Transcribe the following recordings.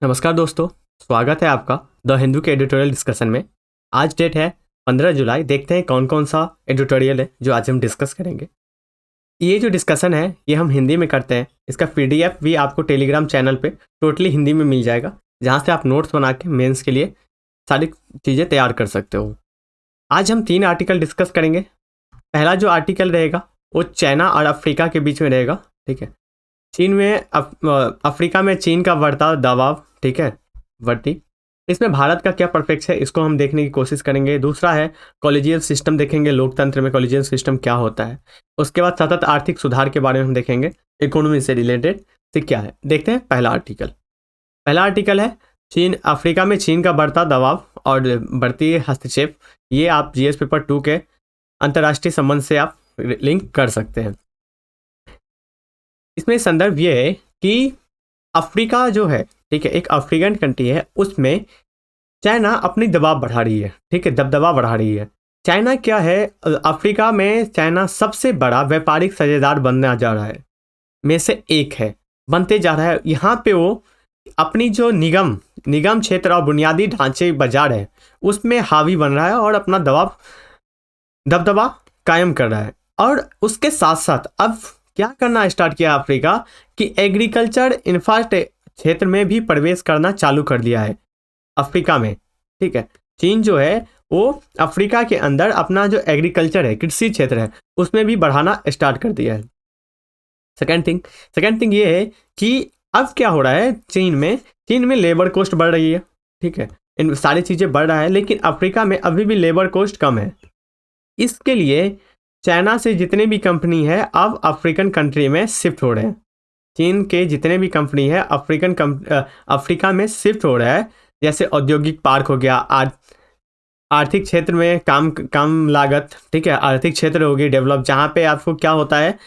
नमस्कार दोस्तों, स्वागत है आपका द हिंदू के एडिटोरियल डिस्कशन में। आज डेट है 15 जुलाई। देखते हैं कौन कौन सा एडिटोरियल है जो आज हम डिस्कस करेंगे। ये जो डिस्कशन है ये हम हिंदी में करते हैं। इसका पीडीएफ भी आपको टेलीग्राम चैनल पे टोटली हिंदी में मिल जाएगा, जहाँ से आप नोट्स बना के मेंस के लिए सारी चीज़ें तैयार कर सकते हो। आज हम 3 आर्टिकल डिस्कस करेंगे। पहला जो आर्टिकल रहेगा वो चाइना और अफ्रीका के बीच में रहेगा। ठीक है, चीन में अफ्रीका में चीन का बढ़ता दबाव, ठीक है, बढ़ती, इसमें भारत का क्या परफेक्ट है इसको हम देखने की कोशिश करेंगे। दूसरा है कॉलेजियल सिस्टम, देखेंगे लोकतंत्र में कॉलेजियल सिस्टम क्या होता है। उसके बाद सतत आर्थिक सुधार के बारे में हम देखेंगे, इकोनॉमी से रिलेटेड से क्या है। देखते हैं पहला आर्टिकल है चीन अफ्रीका में चीन का बढ़ता दबाव और बढ़ती हस्तक्षेप। ये आप जीएस पेपर 2 के अंतर्राष्ट्रीय संबंध से आप लिंक कर सकते हैं। इसमें संदर्भ ये है कि अफ्रीका जो है, ठीक है, एक अफ्रीकन कंट्री है, उसमें चाइना अपनी दबाव बढ़ा रही है, ठीक है, दबदबा बढ़ा रही है। चाइना क्या है, अफ्रीका में चाइना सबसे बड़ा व्यापारिक साझेदार बनना जा रहा है, में से एक है, बनते जा रहा है। यहाँ पे वो अपनी जो निगम क्षेत्र और बुनियादी ढांचे बाजार है उसमें हावी बन रहा है और अपना दबदबा कायम कर रहा है। और उसके साथ साथ अब क्या करना स्टार्ट किया अफ्रीका कि एग्रीकल्चर इंफ्रास्ट्रक्चर क्षेत्र में भी प्रवेश करना चालू कर दिया है अफ्रीका में। ठीक है, चीन जो है वो अफ्रीका के अंदर अपना जो एग्रीकल्चर है, कृषि क्षेत्र है, उसमें भी बढ़ाना स्टार्ट कर दिया है। सेकेंड थिंग ये है कि अब क्या हो रहा है, चीन में लेबर कॉस्ट बढ़ रही है, ठीक है, इन सारी चीज़ें बढ़ रहा है, लेकिन अफ्रीका में अभी भी लेबर कॉस्ट कम है। इसके लिए चाइना से जितने भी कंपनी है अब अफ्रीकन कंट्री में शिफ्ट हो रहे हैं। चीन के जितने भी कंपनी है अफ्रीका में शिफ्ट हो रहा है। जैसे औद्योगिक पार्क हो गया, आर्थिक क्षेत्र में कम लागत, ठीक है, आर्थिक क्षेत्र होगी डेवलप, जहाँ पे आपको क्या होता है,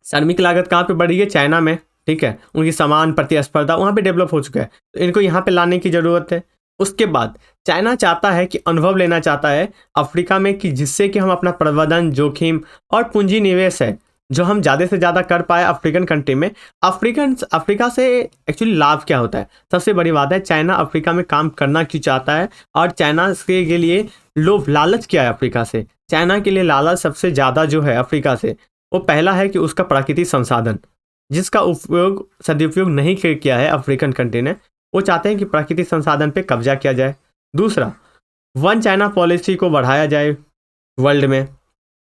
श्रमिक लागत कहाँ पे बढ़ रही है, चाइना में, ठीक है, उनकी समान प्रतिस्पर्धा वहाँ पे डेवलप हो चुका है, तो इनको यहाँ पे लाने की ज़रूरत है। उसके बाद चाइना चाहता है कि अनुभव लेना चाहता है अफ्रीका में, कि जिससे कि हम अपना प्रबंधन जोखिम और पूंजी निवेश है जो हम ज़्यादा से ज़्यादा कर पाए अफ्रीकन कंट्री में। अफ्रीका से एक्चुअली लाभ क्या होता है, सबसे बड़ी बात है चाइना अफ्रीका में काम करना क्यों चाहता है, और चाइना के लिए लोभ लालच क्या है अफ्रीका से। चाइना के लिए लालच सबसे ज़्यादा जो है अफ्रीका से, वो पहला है कि उसका प्राकृतिक संसाधन, जिसका सदुपयोग नहीं किया है अफ्रीकन कंट्री ने, वो चाहते हैं कि प्राकृतिक संसाधन पे कब्जा किया जाए। दूसरा, वन चाइना पॉलिसी को बढ़ाया जाए वर्ल्ड में,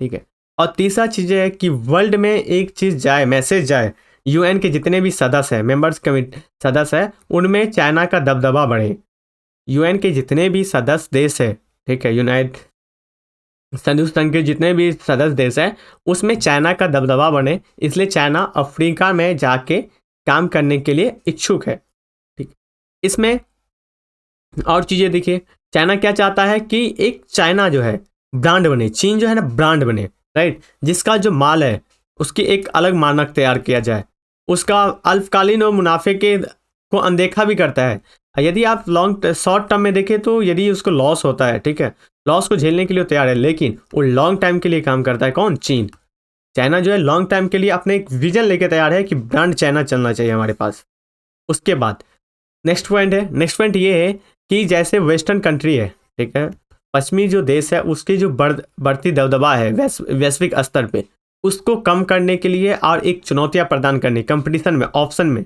ठीक है। और तीसरा चीज़ है कि वर्ल्ड में एक चीज़ जाए, मैसेज जाए, यूएन के जितने भी सदस्य हैं, मेंबर्स कमिटी सदस्य हैं, उनमें चाइना का दबदबा बढ़े। यूएन के जितने भी सदस्य देश है, ठीक है, संयुक्त संघ के जितने भी सदस्य देश हैं उसमें चाइना का दबदबा बने, इसलिए चाइना अफ्रीका में जाके काम करने के लिए इच्छुक है। ठीक, इसमें और चीज़ें देखिए, चाइना क्या चाहता है कि एक चाइना जो है ब्रांड बने, चीन जो है ना ब्रांड बने, राइट, जिसका जो माल है उसकी एक अलग मानक तैयार किया जाए, उसका अल्पकालीन और मुनाफे के को अनदेखा भी करता है। यदि आप शॉर्ट टर्म में देखें तो यदि उसको लॉस होता है, ठीक है, लॉस को झेलने के लिए तैयार है, लेकिन वो लॉन्ग टाइम के लिए काम करता है। कौन? चीन। चाइना जो है लॉन्ग टाइम के लिए अपने एक विजन लेके तैयार है कि ब्रांड चाइना चलना चाहिए हमारे पास। उसके बाद नेक्स्ट पॉइंट ये है कि जैसे वेस्टर्न कंट्री है, ठीक है, पश्चिमी जो देश है उसकी जो बढ़ती दबदबा है वैश्विक स्तर पे, उसको कम करने के लिए और एक चुनौतियां प्रदान करने, कंपटीशन में, ऑप्शन में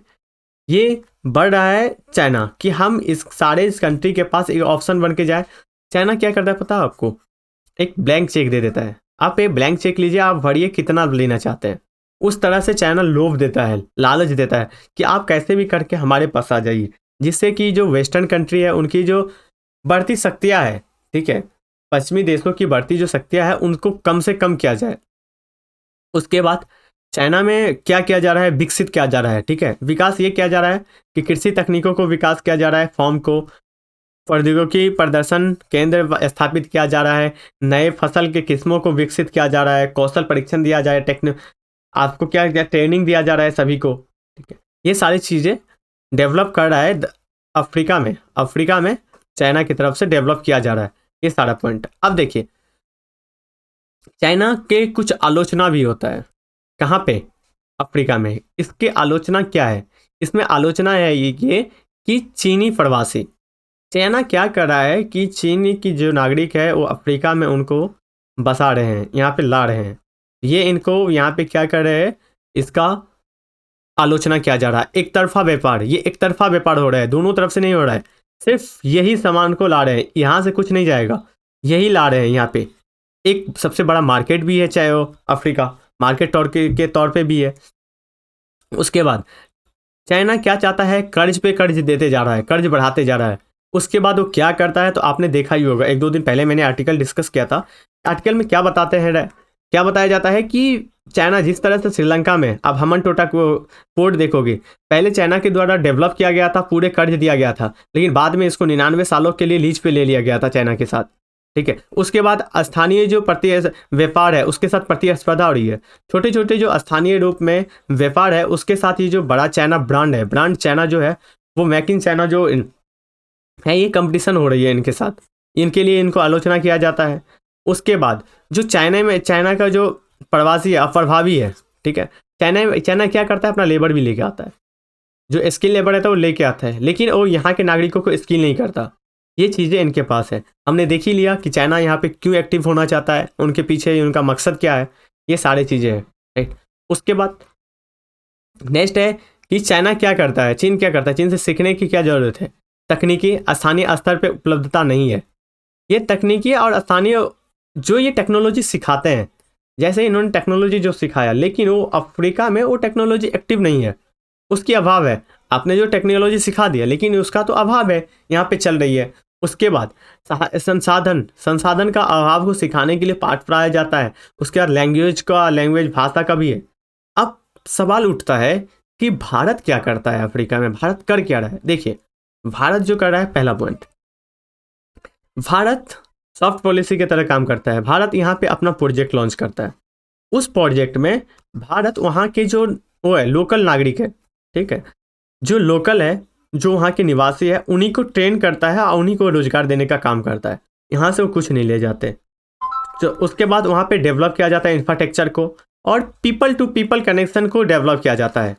ये बढ़ रहा है चाइना, कि हम इस कंट्री के पास एक ऑप्शन बन के जाए। चाइना क्या करता है पता है आपको? एक ब्लैंक चेक दे देता है, आप एक ब्लैंक चेक लीजिए, आप भरिए कितना लेना चाहते हैं। उस तरह से चाइना लोभ देता है, लालच देता है कि आप कैसे भी करके हमारे पास आ जाइए, जिससे कि जो वेस्टर्न कंट्री है उनकी जो बढ़ती शक्तियाँ है, ठीक है, पश्चिमी देशों की बढ़ती जो शक्तियाँ है उनको कम से कम किया जाए। उसके बाद चाइना में क्या किया जा रहा है, विकसित किया जा रहा है, ठीक है, विकास ये किया जा रहा है कि कृषि तकनीकों को विकास किया जा रहा है, फॉर्म को प्रौद्योगिकी प्रदर्शन केंद्र स्थापित किया जा रहा है, नए फसल के किस्मों को विकसित किया जा रहा है, कौशल परीक्षण दिया जाए, आपको क्या क्या ट्रेनिंग दिया जा रहा है सभी को, ठीक है, ये सारी चीज़ें डेवलप कर रहा है अफ्रीका में चाइना की तरफ से डेवलप किया जा रहा है, ये सारा पॉइंट। अब देखिए चाइना के कुछ आलोचना भी होता है, कहाँ पे? अफ्रीका में। इसके आलोचना क्या है इसमें आलोचना है ये कि चीनी प्रवासी, चाइना क्या कर रहा है कि चीनी की जो नागरिक है वो अफ्रीका में उनको बसा रहे हैं, यहाँ पे ला रहे हैं। ये इनको यहाँ पे क्या कर रहे हैं, इसका आलोचना किया जा रहा है। एक तरफा व्यापार, ये एक तरफा व्यापार हो रहा है, दोनों तरफ से नहीं हो रहा है। सिर्फ यही सामान को ला रहे हैं, यहाँ से कुछ नहीं जाएगा, यही ला रहे हैं। यहाँ पे एक सबसे बड़ा मार्केट भी है, चाहे वो अफ्रीका मार्केट के तौर पे भी है। उसके बाद चाइना क्या चाहता है, कर्ज पे कर्ज देते जा रहा है, कर्ज बढ़ाते जा रहा है। उसके बाद वो क्या करता है तो आपने देखा ही होगा, 1-2 दिन पहले मैंने आर्टिकल डिस्कस किया था। आर्टिकल में क्या बताते हैं, क्या बताया जाता है कि चाइना जिस तरह से श्रीलंका में, अब हमन टोटा को पोर्ट देखोगे, पहले चाइना के द्वारा डेवलप किया गया था, पूरे कर्ज दिया गया था, लेकिन बाद में इसको 99 सालों के लिए लीज पे ले लिया गया था चाइना के साथ, ठीक है। उसके बाद स्थानीय जो व्यापार है उसके साथ प्रतिस्पर्धा हो रही है। छोटे छोटे जो स्थानीय रूप में व्यापार है उसके साथ ये जो बड़ा चाइना ब्रांड है, ब्रांड चाइना जो है वो मेक इन चाइना जो है, ये कंपटीशन हो रही है इनके साथ, इनके लिए इनको आलोचना किया जाता है। उसके बाद जो चाइना का जो प्रवासी है, अप्रभावी है, ठीक है। चाइना क्या करता है, अपना लेबर भी लेके आता है, जो स्किल लेबर रहता है वो लेके आता है, लेकिन वो यहाँ के नागरिकों को स्किल नहीं करता। ये चीज़ें इनके पास है। हमने देख ही लिया कि चाइना यहाँ पे क्यों एक्टिव होना चाहता है, उनके पीछे उनका मकसद क्या है, ये सारी चीज़ें हैं, राइट। उसके बाद नेक्स्ट है कि चाइना क्या करता है, चीन क्या करता है, चीन से सीखने की क्या ज़रूरत है। तकनीकी स्थानीय स्तर पे उपलब्धता नहीं है। ये तकनीकी और स्थानीय जो ये टेक्नोलॉजी सिखाते हैं, जैसे इन्होंने टेक्नोलॉजी जो सिखाया, लेकिन वो अफ्रीका में वो टेक्नोलॉजी एक्टिव नहीं है, उसकी अभाव है। आपने जो टेक्नोलॉजी सिखा दिया लेकिन उसका तो अभाव है, यहाँ पे चल रही है। उसके बाद संसाधन का अभाव को सिखाने के लिए पाठ पढ़ाया जाता है। उसके बाद लैंग्वेज भाषा का भी है। अब सवाल उठता है कि भारत क्या करता है अफ्रीका में, भारत कर क्या रहा है। देखिए भारत जो कर रहा है, पहला पॉइंट, भारत सॉफ्ट पॉलिसी की तरह काम करता है। भारत यहाँ पे अपना प्रोजेक्ट लॉन्च करता है। उस प्रोजेक्ट में भारत वहाँ के जो वो है लोकल नागरिक है, ठीक है, जो लोकल है, जो वहाँ के निवासी है, उन्हीं को ट्रेन करता है और उन्हीं को रोजगार देने का काम करता है। यहाँ से वो कुछ नहीं ले जाते। तो उसके बाद वहाँ पे डेवलप किया जाता है इंफ्रास्ट्रक्चर को, और पीपल टू पीपल कनेक्शन को डेवलप किया जाता है।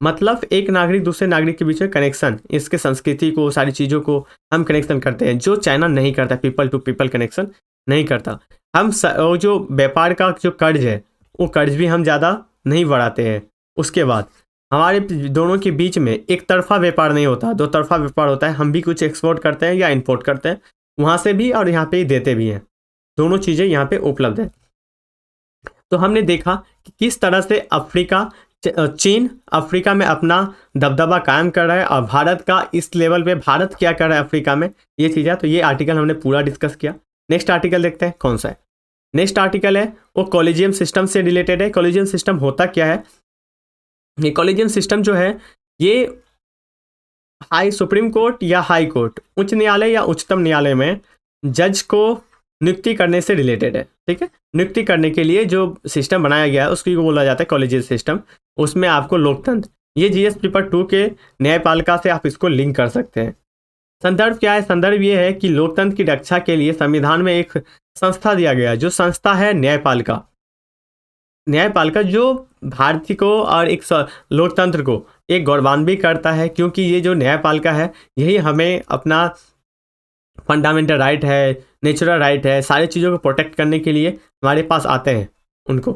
मतलब एक नागरिक दूसरे नागरिक के बीच में कनेक्शन, इसके संस्कृति को, सारी चीज़ों को हम कनेक्शन करते हैं, जो चाइना नहीं करता, पीपल टू पीपल कनेक्शन नहीं करता। हम वो जो व्यापार का जो कर्ज है, वो कर्ज भी हम ज़्यादा नहीं बढ़ाते हैं। उसके बाद हमारे दोनों के बीच में एक तरफा व्यापार नहीं होता, दो तरफा व्यापार होता है। हम भी कुछ एक्सपोर्ट करते हैं या इंपोर्ट करते हैं वहाँ से भी, और यहाँ पे ही देते भी हैं। दोनों चीज़ें यहाँ पे उपलब्ध है। तो हमने देखा कि किस तरह से चीन अफ्रीका में अपना दबदबा कायम कर रहा है, और भारत का इस लेवल पे भारत क्या कर रहा है अफ्रीका में, ये चीज़ें। तो ये आर्टिकल हमने पूरा डिस्कस किया। नेक्स्ट आर्टिकल देखते हैं कौन सा है। नेक्स्ट आर्टिकल है वो कॉलेजियम सिस्टम से रिलेटेड है। कॉलेजियम सिस्टम होता क्या है, ये कॉलेजियम सिस्टम जो है ये सुप्रीम कोर्ट या हाई कोर्ट, उच्च न्यायालय या उच्चतम न्यायालय में जज को नियुक्ति करने से रिलेटेड है, ठीक है। नियुक्ति करने के लिए जो सिस्टम बनाया गया है उसकी बोला जाता है कॉलेजियम सिस्टम। उसमें आपको लोकतंत्र, ये जीएस पेपर 2 के न्यायपालिका से आप इसको लिंक कर सकते हैं। संदर्भ क्या है, संदर्भ ये है कि लोकतंत्र की रक्षा के लिए संविधान में एक संस्था दिया गया है, जो संस्था है न्यायपालिका। न्यायपालिका जो भारतीय को और एक लोकतंत्र को एक गौरवान्वित करता है, क्योंकि ये जो न्यायपालिका है यही हमें अपना फंडामेंटल राइट है, नेचुरल राइट है, सारी चीज़ों को प्रोटेक्ट करने के लिए हमारे पास आते हैं उनको,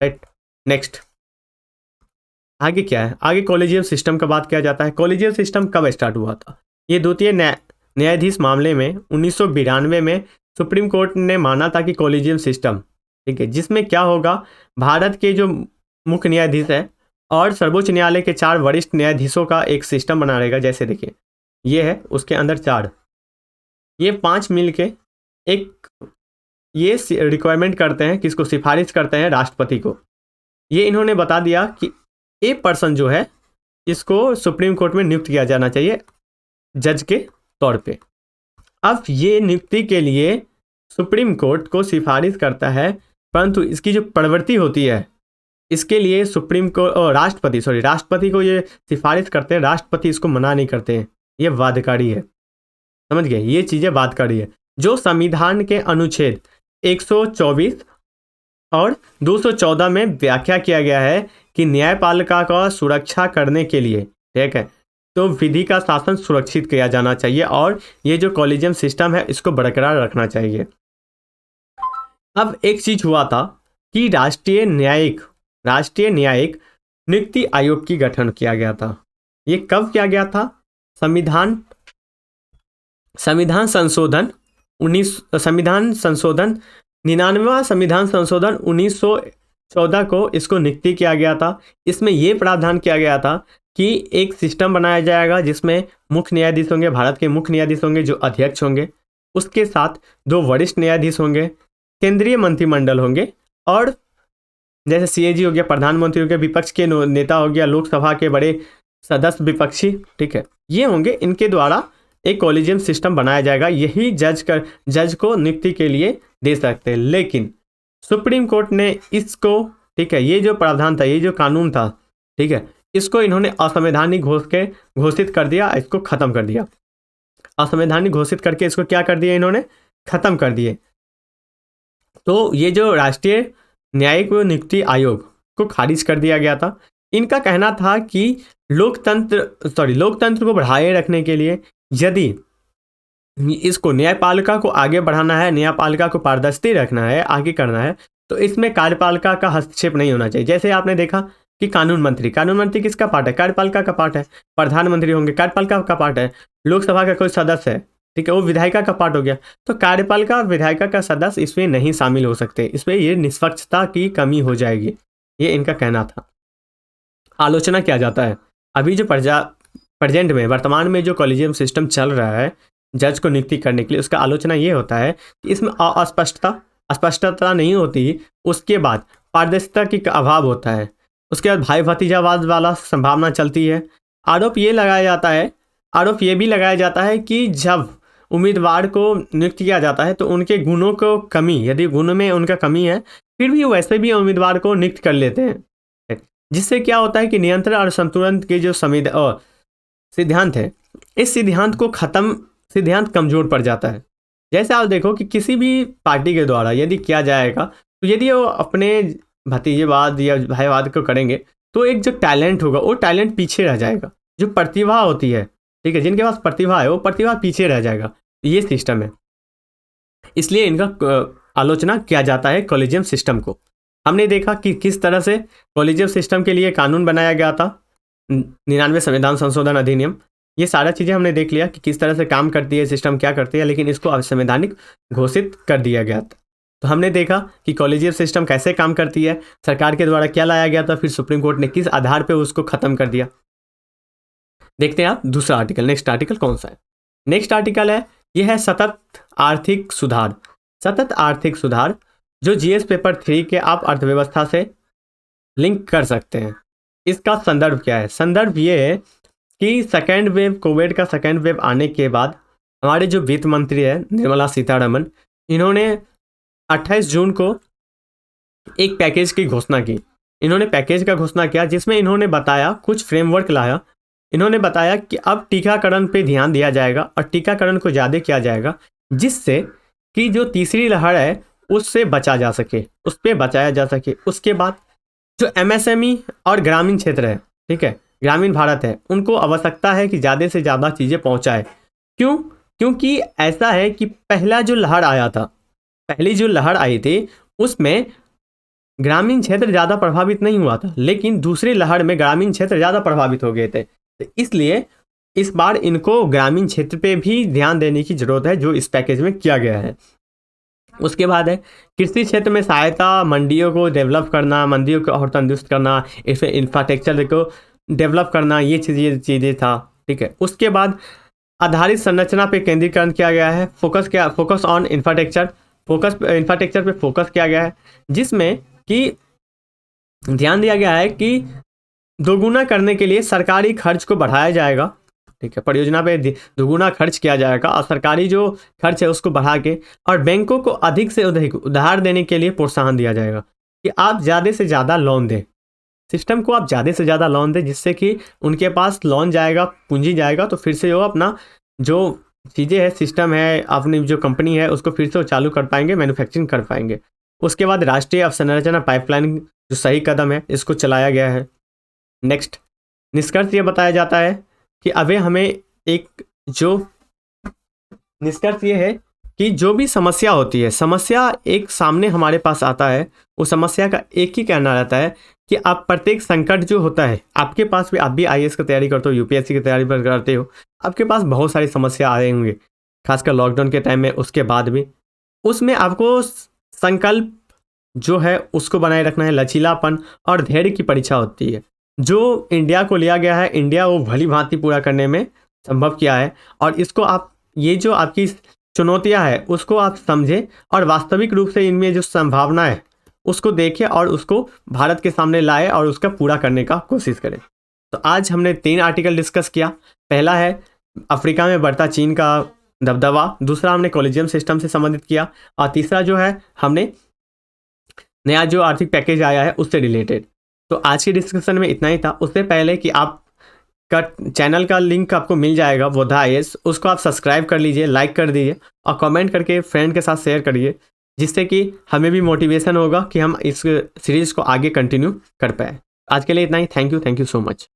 राइट। नेक्स्ट आगे क्या है, आगे कॉलेजियम सिस्टम का बात किया जाता है। कॉलेजियम सिस्टम कब स्टार्ट हुआ था, ये द्वितीय न्यायाधीश मामले में 1992 में सुप्रीम कोर्ट ने माना था कि कॉलेजियम सिस्टम, ठीक है, जिसमें क्या होगा, भारत के जो मुख्य न्यायाधीश है और सर्वोच्च न्यायालय के 4 वरिष्ठ न्यायाधीशों का एक सिस्टम बना रहेगा। जैसे देखिए ये है, उसके अंदर 4, ये 5 मिल के एक ये रिक्वायरमेंट करते हैं, किसको सिफारिश करते हैं, राष्ट्रपति को। ये इन्होंने बता दिया कि ए पर्सन जो है इसको सुप्रीम कोर्ट में नियुक्त किया जाना चाहिए जज के तौर पे। अब ये नियुक्ति के लिए सुप्रीम कोर्ट को सिफारिश करता है, परंतु इसकी जो प्रवृत्ति होती है इसके लिए सुप्रीम कोर्ट और राष्ट्रपति को ये सिफारिश करते हैं, राष्ट्रपति इसको मना नहीं करते हैं। ये बाध्यकारी है, समझ गए, ये चीज़ें बाध्यकारी है। जो संविधान के अनुच्छेद 124 और 214 में व्याख्या किया गया है कि न्यायपालिका का सुरक्षा करने के लिए ठीक है। तो विधि का शासन सुरक्षित किया जाना चाहिए और ये जो कॉलेजियम सिस्टम है इसको बरकरार रखना चाहिए। अब एक चीज हुआ था कि राष्ट्रीय न्यायिक नियुक्ति आयोग की गठन किया गया था। ये कब किया गया था? संविधान संशोधन 99वां संविधान संशोधन 1914 को इसको नियुक्ति किया गया था। इसमें ये प्रावधान किया गया था कि एक सिस्टम बनाया जाएगा जिसमें मुख्य न्यायाधीश होंगे, भारत के मुख्य न्यायाधीश होंगे जो अध्यक्ष होंगे, उसके साथ 2 वरिष्ठ न्यायाधीश होंगे, केंद्रीय मंत्रिमंडल होंगे और जैसे सीएजी हो गया, प्रधानमंत्री हो गया, विपक्ष के नेता हो गया, लोकसभा के बड़े सदस्य विपक्षी, ठीक है, ये होंगे। इनके द्वारा एक कॉलेजियम सिस्टम बनाया जाएगा। यही जज को नियुक्ति के लिए दे सकते हैं। लेकिन सुप्रीम कोर्ट ने इसको, ठीक है, ये जो प्रावधान था, ये जो कानून था, ठीक है, इसको इन्होंने असंवैधानिक घोषित कर दिया, इसको खत्म कर दिया। असंवैधानिक घोषित करके इसको क्या कर दिया इन्होंने? खत्म कर दिए। तो ये जो राष्ट्रीय न्यायिक नियुक्ति आयोग को खारिज कर दिया गया था। इनका कहना था कि लोकतंत्र को बढ़ाए रखने के लिए यदि इसको न्यायपालिका को आगे बढ़ाना है, न्यायपालिका को पारदर्शी रखना है, आगे करना है, तो इसमें कार्यपालिका का हस्तक्षेप नहीं होना चाहिए। जैसे आपने देखा कि कानून मंत्री किसका पार्ट है? कार्यपालिका का पार्ट है। प्रधानमंत्री होंगे, कार्यपालिका का पार्ट है। लोकसभा का कोई सदस्य है, ठीक है, वो विधायिका का पार्ट हो गया। तो कार्यपालिका और विधायिका का सदस्य इसमें नहीं शामिल हो सकते। इसमें ये निष्पक्षता की कमी हो जाएगी, ये इनका कहना था। आलोचना किया जाता है अभी जो प्रेजेंट में, वर्तमान में जो कॉलेजियम सिस्टम चल रहा है जज को नियुक्ति करने के लिए, उसका आलोचना ये होता है कि इसमें अस्पष्टता नहीं होती। उसके बाद पारदर्शिता की अभाव होता है। उसके बाद भाई भतीजावाद वाला संभावना चलती है। आरोप ये भी लगाया जाता है कि जब उम्मीदवार को नियुक्त किया जाता है तो उनके गुणों को कमी, यदि गुण में उनका कमी है, फिर भी वैसे भी उम्मीदवार को नियुक्त कर लेते हैं, जिससे क्या होता है कि नियंत्रण और संतुलन के जो सिद्धांत है, इस सिद्धांत कमजोर पड़ जाता है। जैसे आप देखो कि किसी भी पार्टी के द्वारा यदि किया जाएगा, तो यदि वो अपने भतीजेवाद या भाईवाद को करेंगे तो एक जो टैलेंट होगा वो टैलेंट पीछे रह जाएगा। जो प्रतिभा होती है, ठीक है, जिनके पास प्रतिभा है वो प्रतिभा पीछे रह जाएगा। ये सिस्टम है, इसलिए इनका आलोचना किया जाता है कॉलेजियम सिस्टम को। हमने देखा कि किस तरह से कॉलेजियम सिस्टम के लिए कानून बनाया गया था, 99 संविधान संशोधन अधिनियम। ये सारा चीज़ें हमने देख लिया कि किस तरह से काम करती है सिस्टम, क्या करती है, लेकिन इसको असंवैधानिक घोषित कर दिया गया था। तो हमने देखा कि कॉलेजियम सिस्टम कैसे काम करती है, सरकार के द्वारा क्या लाया गया था, फिर सुप्रीम कोर्ट ने किस आधार पर उसको खत्म कर दिया। देखते हैं आप दूसरा आर्टिकल। नेक्स्ट आर्टिकल कौन सा है? नेक्स्ट आर्टिकल है, यह है सतत आर्थिक सुधार। सतत आर्थिक सुधार जो जीएस पेपर 3 के आप अर्थव्यवस्था से लिंक कर सकते हैं। इसका संदर्भ क्या है? संदर्भ ये है कि कोविड का सेकेंड वेव आने के बाद हमारे जो वित्त मंत्री है निर्मला सीतारमण, इन्होंने 28 जून को एक पैकेज की घोषणा की। इन्होंने पैकेज का घोषणा किया जिसमें इन्होंने बताया, कुछ फ्रेमवर्क लाया। इन्होंने बताया कि अब टीकाकरण पे ध्यान दिया जाएगा और टीकाकरण को ज़्यादा किया जाएगा, जिससे कि जो तीसरी लहर है उससे बचा जा सके, उस पर बचाया जा सके। उसके बाद जो एमएसएमई और ग्रामीण क्षेत्र है, ठीक है, ग्रामीण भारत है, उनको आवश्यकता है कि ज़्यादा से ज़्यादा चीज़ें पहुँचाए। क्यों? क्योंकि ऐसा है कि पहली जो लहर आई थी उसमें ग्रामीण क्षेत्र ज़्यादा प्रभावित नहीं हुआ था, लेकिन दूसरी लहर में ग्रामीण क्षेत्र ज़्यादा प्रभावित हो गए थे। तो इसलिए इस बार इनको ग्रामीण क्षेत्र पे भी ध्यान देने की जरूरत है, जो इस पैकेज में किया गया है। उसके बाद है कृषि क्षेत्र में सहायता, मंडियों को डेवलप करना, मंडियों को और तंदुरुस्त करना, इसमें इंफ्रास्ट्रक्चर को डेवलप करना, ये चीज़ें था, ठीक है। उसके बाद आधारित संरचना पे केंद्रीकरण किया गया है, फोकस ऑन इंफ्रास्ट्रक्चर पे फोकस किया गया है, जिसमें कि ध्यान दिया गया है कि दोगुना करने के लिए सरकारी खर्च को बढ़ाया जाएगा, ठीक है, परियोजना पे दोगुना खर्च किया जाएगा और सरकारी जो खर्च है उसको बढ़ा के, और बैंकों को अधिक से अधिक उधार देने के लिए प्रोत्साहन दिया जाएगा कि आप ज़्यादा से ज़्यादा लोन दें, सिस्टम को आप ज़्यादा से ज़्यादा लोन दें, जिससे कि उनके पास लोन जाएगा, पूंजी जाएगा, तो फिर से वो अपना जो चीज़ें है, सिस्टम है, अपनी जो कंपनी है उसको फिर से वो चालू कर पाएंगे, मैन्युफैक्चरिंग कर पाएंगे। उसके बाद राष्ट्रीय अवसंरचना पाइपलाइन जो सही कदम है, इसको चलाया गया है। नेक्स्ट निष्कर्ष ये बताया जाता है कि अभी हमें एक जो निष्कर्ष ये है कि जो भी समस्या होती है, समस्या एक सामने हमारे पास आता है, उस समस्या का एक ही कहना रहता है कि आप प्रत्येक संकट जो होता है आपके पास भी, आप भी आईएएस की तैयारी करते हो, यूपीएससी की तैयारी करते हो, आपके पास बहुत सारी समस्या आए होंगे, खासकर लॉकडाउन के टाइम में, उसके बाद भी। उसमें आपको संकल्प जो है उसको बनाए रखना है, लचीलापन और धैर्य की परीक्षा होती है। जो इंडिया को लिया गया है, इंडिया वो भली भांति पूरा करने में संभव किया है, और इसको आप, ये जो आपकी चुनौतियां है उसको आप समझें और वास्तविक रूप से इनमें जो संभावना है उसको देखें और उसको भारत के सामने लाए और उसका पूरा करने का कोशिश करें। तो आज हमने 3 आर्टिकल डिस्कस किया। पहला है अफ्रीका में बढ़ता चीन का दबदबा, दूसरा हमने कॉलेजियम सिस्टम से संबंधित किया, और तीसरा जो है हमने नया जो आर्थिक पैकेज आया है उससे रिलेटेड। तो आज की डिस्कशन में इतना ही था। उससे पहले कि आप का चैनल का लिंक आपको मिल जाएगा बोधा आईएएस, उसको आप सब्सक्राइब कर लीजिए, लाइक कर दीजिए और कमेंट करके फ्रेंड के साथ शेयर करिए, जिससे कि हमें भी मोटिवेशन होगा कि हम इस सीरीज़ को आगे कंटिन्यू कर पाए। आज के लिए इतना ही। Thank you so much.